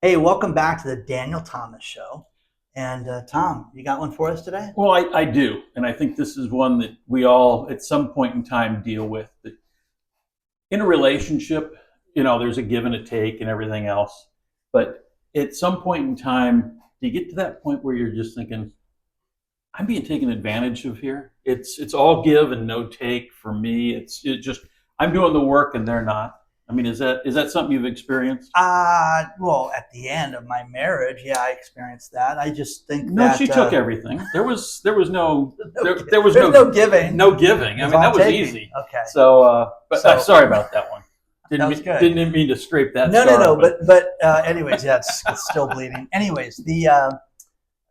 Hey, welcome back to the Daniel Thomas Show. And Tom, you got one for us today? Well, I do. And I think this is one that we all, at some point in time, deal with. That in a relationship, there's a give and a take and everything else. But at some point in time, do you get to that point where you're just thinking, I'm being taken advantage of here? It's all give and no take for me. It just, I'm doing the work and they're not. I mean, is that something you've experienced? Well, at the end of my marriage, yeah, I experienced that. I just think No, that she took everything. There was no no, there was there's no giving. no giving. I There's mean, all that was taking. easy. Okay. So, but So sorry about that one. that Didn't was good. didn't mean to scrape that No, no, star. no. But anyways, yeah, it's still bleeding. Anyways, the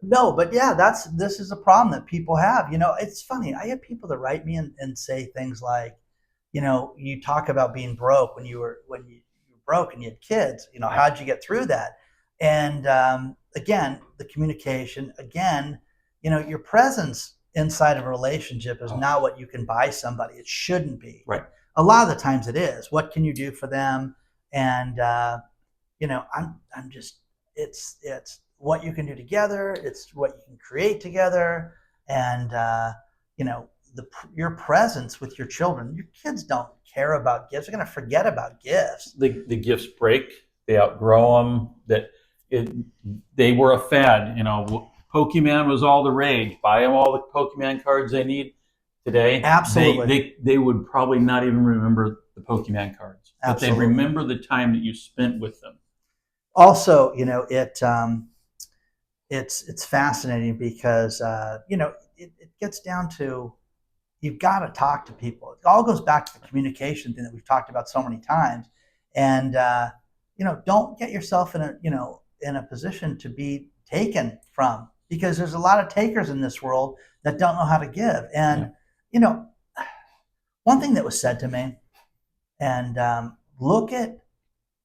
no, but yeah, this is a problem that people have. It's funny. I have people that write me and say things like, you talk about being broke when you were broke and you had kids. Right. How'd you get through that? And again, the communication. Again, your presence inside of a relationship is Oh, not what you can buy somebody. It shouldn't be. right. A lot of the times it is. What can you do for them? And I'm just it's what you can do together. It's what you can create together, and your presence with your children. Your kids don't care about gifts. They're going to forget about gifts. The gifts break. They outgrow them. It they were a fad. Pokemon was all the rage. Buy them all the Pokemon cards they need. Today, Absolutely, they would probably not even remember the Pokemon cards, but they absolutely. remember the time that you spent with them. Also, it's fascinating because it gets down to you've got to talk to people. It all goes back to the communication thing that we've talked about so many times, and don't get yourself in a position to be taken from, because there's a lot of takers in this world that don't know how to give. Yeah. And you know, one thing that was said to me, and look at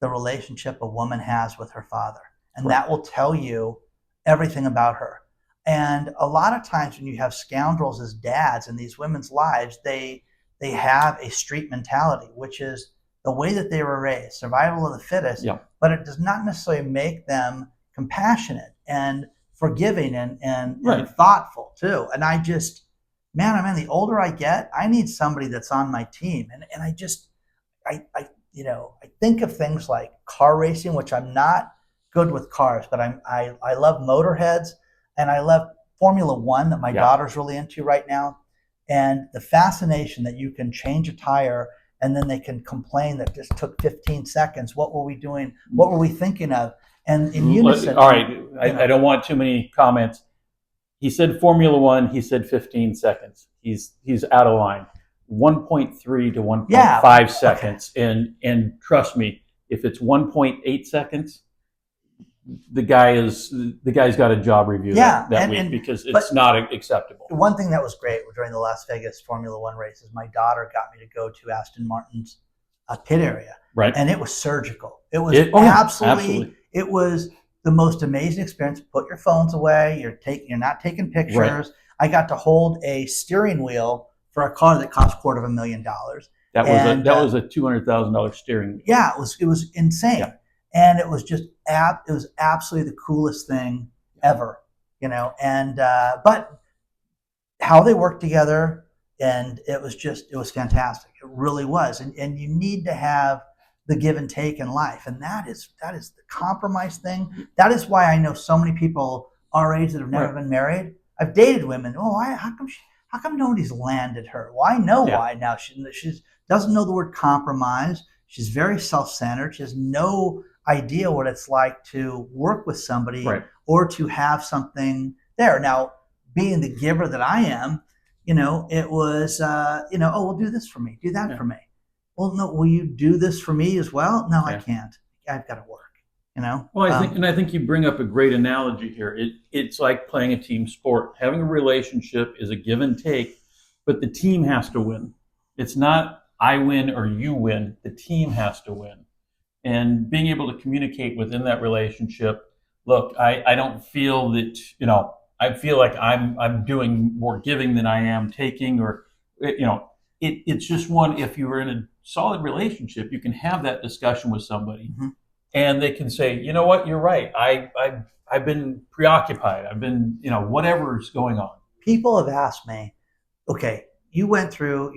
the relationship a woman has with her father, and Correct. that will tell you everything about her. And a lot of times when you have scoundrels as dads in these women's lives, they have a street mentality, which is the way that they were raised, survival of the fittest, Yeah. but it does not necessarily make them compassionate and forgiving and Right. thoughtful too. And I just, man, the older I get, I need somebody that's on my team. And I think of things like car racing, which I'm not good with cars, but I love motorheads, and I love Formula One that my Yeah. daughter's really into right now, and the fascination that you can change a tire and then they can complain that this took 15 seconds. What were we doing? What were we thinking of? And in unison, All right. you I know, don't want too many comments. He said Formula One. He said 15 seconds. He's out of line. 1.3 to yeah, 1.5 okay, seconds, and trust me, if it's 1.8 seconds, the guy's got a job review yeah, that week and because but it's not acceptable. one thing that was great during the Las Vegas Formula One races, my daughter got me to go to Aston Martin's pit area, Right. and it was surgical. It was Oh yeah, absolutely, absolutely. it was the most amazing experience. Put your phones away. You're not taking Right. pictures. I got to hold a steering wheel for a car that cost $250,000, and That was a $200,000 steering wheel. yeah, it was insane, Yeah. and it was just it was absolutely the coolest thing ever, and but how they worked together, and it was fantastic. It really was. And you need to have the give and take in life, and that is the compromise thing. That is why I know so many people our age that have never Right. been married. I've dated women. Oh, how come nobody's landed her? Well, I know Yeah. why now. She doesn't know the word compromise. She's very self-centered. She has no idea what it's like to work with somebody Right. or to have something there. Now, being the giver that I am, it was, oh, well, do this for me, do that Yeah. for me. Well, no, will you do this for me as well? No, I Yeah. can't. I've got to work. Well, I think you bring up a great analogy here. It's like playing a team sport. Having a relationship is a give and take, but the team has to win. It's not I win or you win. The team has to win. And being able to communicate within that relationship. Look, I don't feel that I feel like I'm doing more giving than I am taking, or it's just one. If you were in a solid relationship, you can have that discussion with somebody, Mhm. and they can say, you know what, you're right. I've been preoccupied. I've been, whatever's going on. People have asked me, okay, you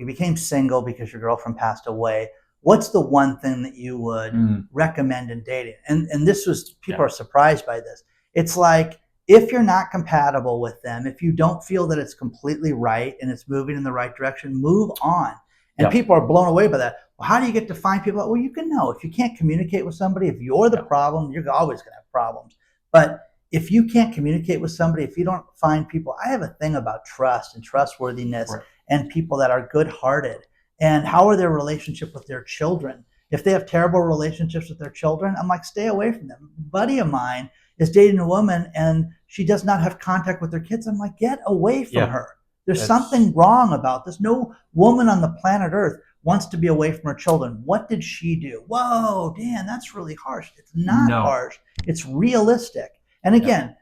became single because your girlfriend passed away. What's the one thing that you would recommend in dating? And this was, people are surprised by this. It's like, if you're not compatible with them, if you don't feel that it's completely right and it's moving in the right direction, move on. And people are blown away by that. Well, how do you get to find people? Well, you can know. If you can't communicate with somebody, if you're the problem, you're always going to have problems. But if you can't communicate with somebody, if you don't find people, I have a thing about trust and trustworthiness and people that are good-hearted. And how are their relationship with their children? If they have terrible relationships with their children, I'm like, stay away from them. A buddy of mine is dating a woman and she does not have contact with her kids. I'm like, get away from her. There's something wrong about this. No woman on the planet Earth wants to be away from her children. What did she do? Whoa, Dan, that's really harsh. It's not harsh. It's realistic. And again,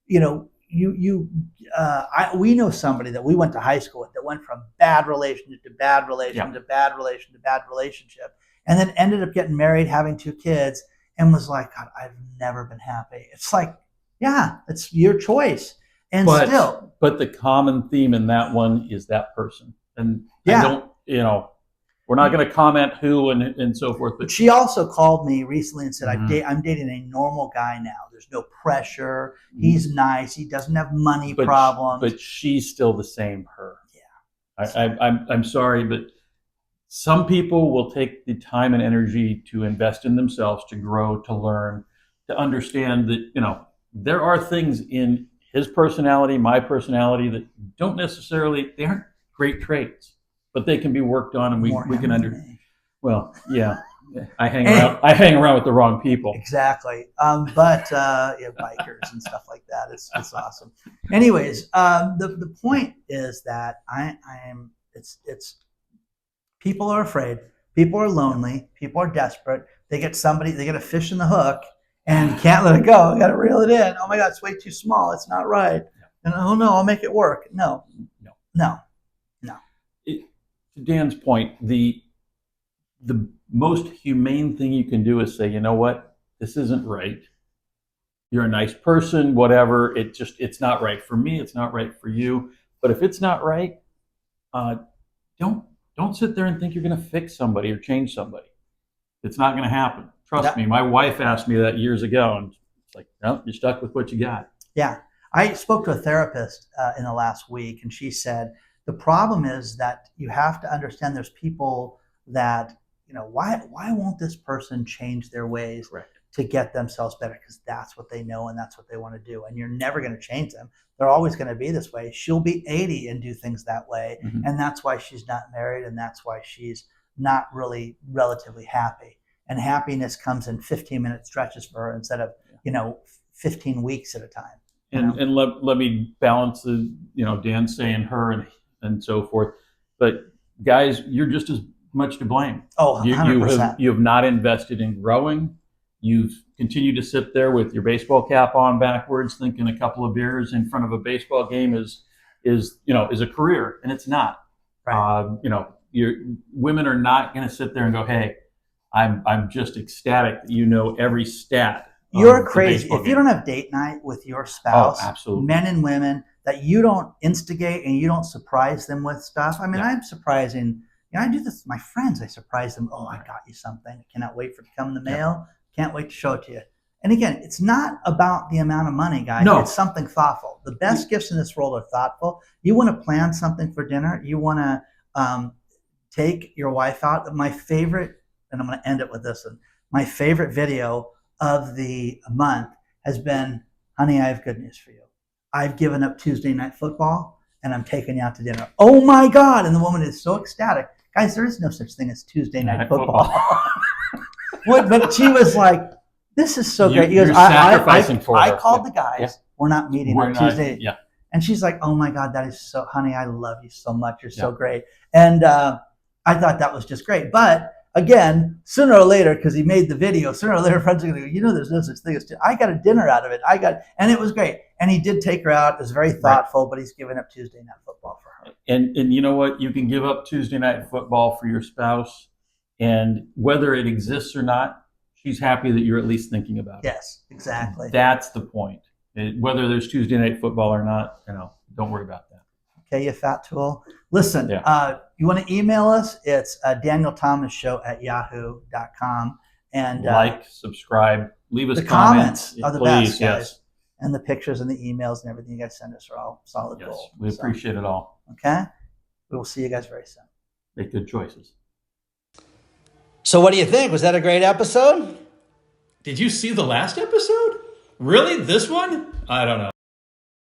we know somebody that we went to high school with that went from bad relationship to bad relationship to bad relationship to bad relationship, and then ended up getting married, having 2 kids, and was like, God, I've never been happy. It's like, yeah, it's your choice. And but the common theme in that one is that person. And I don't, we're not going to comment who and so forth. But she also called me recently and said, I'm dating a normal guy now. There's no pressure. He's nice. He doesn't have money problems. But she's still the same her. Yeah. I'm sorry, but some people will take the time and energy to invest in themselves, to grow, to learn, to understand that, there are things in his personality, my personality, that don't necessarily, they aren't great traits, but they can be worked on, and we can understand. Well, yeah, I hang around with the wrong people. Exactly. But bikers and stuff like that. It's awesome. Anyways, the point is that it's people are afraid. People are lonely. People are desperate. They get a fish in the hook, and you can't let it go. You got to reel it in. Oh my God, it's way too small. It's not right. And oh no, I'll make it work. No. To Dan's point, the most humane thing you can do is say, you know what, this isn't right. You're a nice person, whatever. It's not right for me. It's not right for you. But if it's not right, don't sit there and think you're going to fix somebody or change somebody. It's not going to happen. Trust me. My wife asked me that years ago, and it's like, no, you're stuck with what you got. Yeah. I spoke to a therapist in the last week, and she said, the problem is that you have to understand there's people that, why won't this person change their ways to get themselves better? Because that's what they know and that's what they want to do. And you're never going to change them. They're always going to be this way. She'll be 80 and do things that way. Mm-hmm. And that's why she's not married, and that's why she's not really relatively happy. And happiness comes in 15-minute stretches for her instead of, 15 weeks at a time. And let me balance the, Dan saying her and so forth. But guys, you're just as much to blame. Oh, 100%. You have not invested in growing. You've continued to sit there with your baseball cap on backwards, thinking a couple of beers in front of a baseball game is a career, and it's not. Right. Women are not going to sit there and go, hey, I'm just ecstatic that every stat. You're crazy. If you don't have date night with your spouse, men and women, that you don't instigate and you don't surprise them with stuff. I mean, I'm surprising. I do this with my friends. I surprise them. Oh, I got you something. I cannot wait for it to come in the mail. Can't wait to show it to you. And again, it's not about the amount of money, guys. No. It's something thoughtful. The best gifts in this world are thoughtful. You want to plan something for dinner. You want to take your wife out. My favorite, and I'm going to end it with this one. My favorite video of the month has been, honey, I have good news for you. I've given up Tuesday night football and I'm taking you out to dinner. Oh my God. And the woman is so ecstatic. Guys, there is no such thing as Tuesday night football. But she was like, this is so great. You're sacrificing for her. I called the guys. Yeah. We're not meeting on Tuesday. Yeah. And she's like, oh my God, that is so, honey, I love you so much. You're so great. And I thought that was just great. But again, sooner or later, because he made the video, sooner or later, friends are going to go, there's no such thing as I got a dinner out of it. And it was great. And he did take her out. It was very thoughtful, but he's given up Tuesday night football for her. And you know what? You can give up Tuesday night football for your spouse. And whether it exists or not, she's happy that you're at least thinking about it. Yes, exactly. That's the point. Whether there's Tuesday night football or not, don't worry about that. Okay, you fat tool. Listen, you want to email us? It's Danielthomasshow@yahoo.com. And like, subscribe, leave us comments are the please, best, guys. Yes. And the pictures and the emails and everything you guys send us are all solid gold. We appreciate it all. Okay? We will see you guys very soon. Make good choices. So what do you think? Was that a great episode? Did you see the last episode? Really? This one? I don't know.